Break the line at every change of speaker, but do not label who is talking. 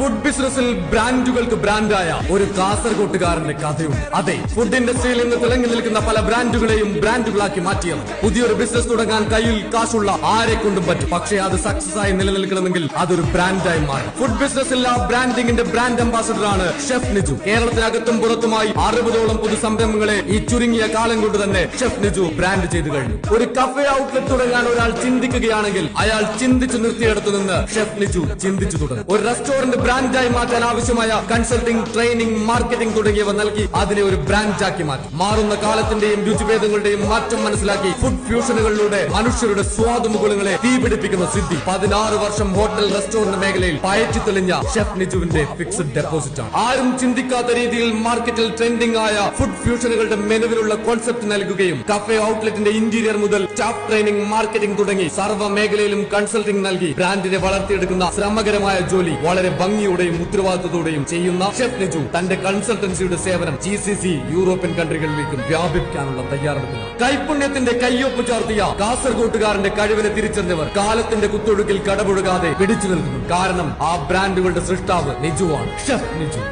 Food ബിസിനസ്സിൽ ബ്രാൻഡുകൾക്ക് ബ്രാൻഡായ ഒരു കാസർഗോട്ടുകാരന്റെ കഥയുണ്ട്. അതെ, ഫുഡ് ഇൻഡസ്ട്രിയിൽ നിന്ന് തിളങ്ങി നിൽക്കുന്ന പല ബ്രാൻഡുകളെയും ബ്രാൻഡുകളാക്കി മാറ്റിയത്. പുതിയൊരു ബിസിനസ് തുടങ്ങാൻ കയ്യിൽ കാശുള്ള ആരെ കൊണ്ടും പറ്റും. പക്ഷേ അത് സക്സസ് ആയി നിലനിൽക്കണമെങ്കിൽ അതൊരു ബ്രാൻഡായി മാറും. ഫുഡ് ബിസിനസ്സിൽ ആ ബ്രാൻഡിങ്ങിന്റെ ബ്രാൻഡ് അംബാസഡറാണ് ഷെഫ് നിജു. കേരളത്തിനകത്തും പുറത്തുമായി 60ഓളം പുതു സംരംഭങ്ങളെ ഈ ചുരുങ്ങിയ കാലം കൊണ്ട് തന്നെ ഷെഫ് നിജു ബ്രാൻഡ് ചെയ്തു കഴിഞ്ഞു. ഒരു കഫേ ഔട്ട്ലെറ്റ് തുടങ്ങാൻ ഒരാൾ ചിന്തിക്കുകയാണെങ്കിൽ അയാൾ ചിന്തിച്ചു നിർത്തിയിടത്തു നിന്ന് ഷെഫ് നിജു ചിന്തിച്ചു തുടങ്ങും. ഒരു റെസ്റ്റോറന്റ് ബ്രാൻഡായി മാറ്റാൻ ആവശ്യമായ കൺസൾട്ടിംഗ്, ട്രെയിനിങ്, മാർക്കറ്റിംഗ് തുടങ്ങിയവ നൽകി അതിനെ ഒരു ബ്രാൻഡാക്കി മാറ്റും. മാറുന്ന കാലത്തിന്റെയും രുചിഭേദങ്ങളുടെയും മാറ്റം മനസ്സിലാക്കി ഫുഡ് ഫ്യൂഷനുകളിലൂടെ മനുഷ്യരുടെ സ്വാദുമുകുളങ്ങളെ തീപിടിപ്പിക്കുന്ന സിദ്ധി 16 വർഷം ഹോട്ടൽ റെസ്റ്റോറന്റ് മേഖലയിൽ പയറ്റി തെളിഞ്ഞ ഷെഫ് നിജുവിന്റെ ഫിക്സഡ് ഡെപ്പോസിറ്റ് ആണ്. ആരും ചിന്തിക്കാത്ത രീതിയിൽ മാർക്കറ്റിൽ ട്രെൻഡിംഗ് ആയ ഫുഡ് ഫ്യൂഷനുകളുടെ മെനുവിലുള്ള കോൺസെപ്റ്റ് നൽകുകയും കഫേ ഔട്ട്ലെറ്റിന്റെ ഇന്റീരിയർ മുതൽ സ്റ്റാഫ് ട്രെയിനിംഗ്, മാർക്കറ്റിംഗ് തുടങ്ങി സർവ്വ മേഖലയിലും കൺസൾട്ടിംഗ് നൽകി ബ്രാൻഡിനെ വളർത്തിയെടുക്കുന്ന ശ്രമകരമായ ജോലി വളരെ ഭംഗിയോടെയും ഉത്തരവാദിത്തത്തോടെയും ചെയ്യുന്ന ഷെഫ് നിജു തന്റെ കൺസൾട്ടൻസിയുടെ സേവനം GCC യൂറോപ്യൻ കൺട്രികളിലേക്കും വ്യാപിപ്പിക്കാനുള്ള തയ്യാറെടുപ്പിലാണ്. കൈപുണ്യത്തിന്റെ കയ്യൊപ്പ് ചാർത്തിയ കാസർഗോട്ടുകാരന്റെ കഴിവിനെ തിരിച്ചറിഞ്ഞവർ കാലത്തിന്റെ കുത്തൊഴുക്കിൽ കടപുഴകാതെ പിടിച്ചു നിൽക്കുന്നു. കാരണം ആ ബ്രാൻഡുകളുടെ സൃഷ്ടാവ് നിജുവാണ്, ഷെഫ് നിജു.